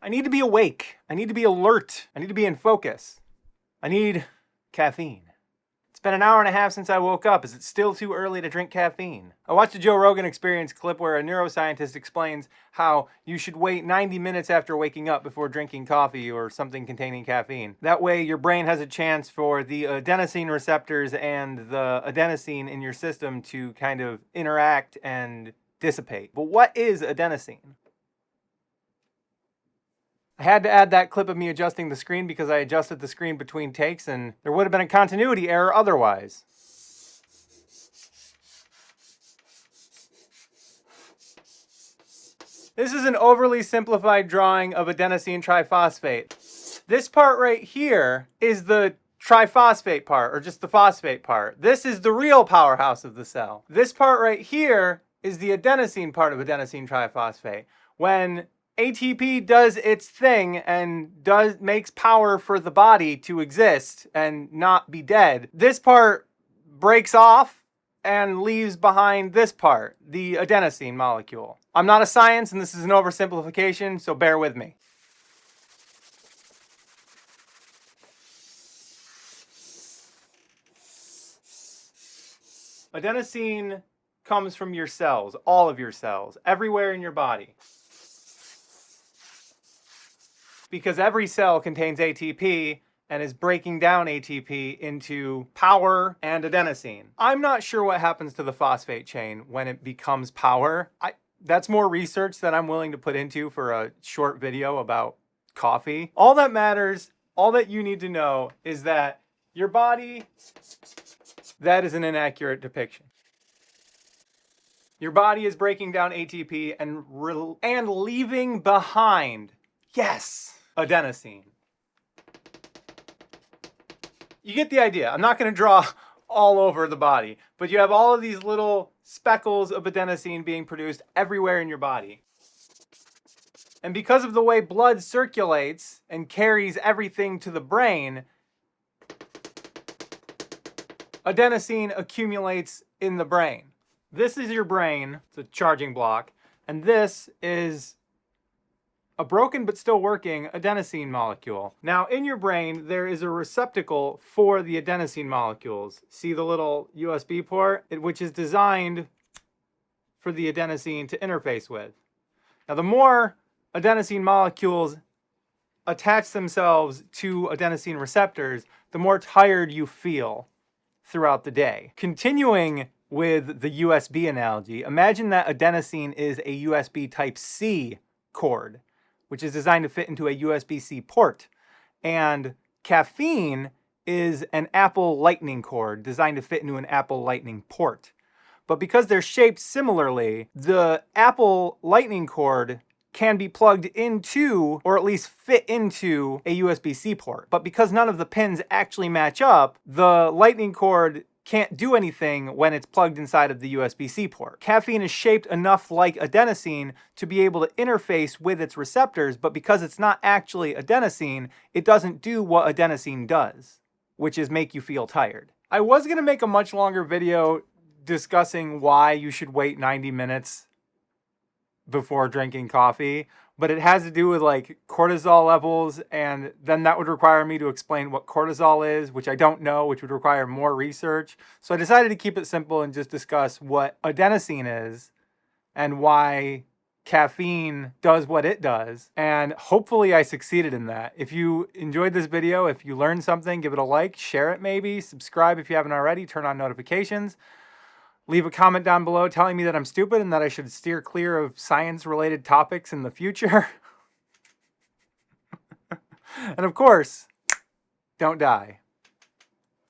I need to be awake. I need to be alert. I need to be in focus. I need caffeine. It's been an hour and a half since I woke up. Is it still too early to drink caffeine? I watched a Joe Rogan Experience clip where a neuroscientist explains how you should wait 90 minutes after waking up before drinking coffee or something containing caffeine. That way your brain has a chance for the adenosine receptors and the adenosine in your system to kind of interact and dissipate. But what is adenosine? I had to add that clip of me adjusting the screen because I adjusted the screen between takes and there would have been a continuity error otherwise. This is an overly simplified drawing of adenosine triphosphate. This part right here is the triphosphate part, or just the phosphate part. This is the real powerhouse of the cell. This part right here is the adenosine part of adenosine triphosphate. When ATP does its thing and makes power for the body to exist and not be dead, this part breaks off and leaves behind this part, the adenosine molecule. I'm not a science and this is an oversimplification, so bear with me. Adenosine comes from your cells, all of your cells, everywhere in your body. Because every cell contains ATP and is breaking down ATP into power and adenosine. I'm not sure what happens to the phosphate chain when it becomes power. That's more research that I'm willing to put into for a short video about coffee. All that matters, all that you need to know is that your body, that is an inaccurate depiction. Your body is breaking down ATP and leaving behind, yes, adenosine. You get the idea. I'm not going to draw all over the body, but you have all of these little speckles of adenosine being produced everywhere in your body. And because of the way blood circulates and carries everything to the brain, adenosine accumulates in the brain. This is your brain, it's a charging block, and this is a broken but still working adenosine molecule. Now in your brain, there is a receptacle for the adenosine molecules. See the little USB port, which is designed for the adenosine to interface with. Now the more adenosine molecules attach themselves to adenosine receptors, the more tired you feel throughout the day. Continuing with the USB analogy, imagine that adenosine is a USB Type-C cord, which is designed to fit into a USB-C port. And caffeine is an Apple Lightning cord designed to fit into an Apple Lightning port. But because they're shaped similarly, the Apple Lightning cord can be plugged into, or at least fit into, a USB-C port. But because none of the pins actually match up, the Lightning cord can't do anything when it's plugged inside of the USB-C port. Caffeine is shaped enough like adenosine to be able to interface with its receptors, but because it's not actually adenosine, it doesn't do what adenosine does, which is make you feel tired. I was gonna make a much longer video discussing why you should wait 90 minutes before drinking coffee, but it has to do with like cortisol levels, and then that would require me to explain what cortisol is, which I don't know, which would require more research. So I decided to keep it simple and just discuss what adenosine is and why caffeine does what it does. And hopefully I succeeded in that. If you enjoyed this video, if you learned something, give it a like, share it maybe, subscribe if you haven't already, turn on notifications. Leave a comment down below telling me that I'm stupid and that I should steer clear of science-related topics in the future. And of course, don't die.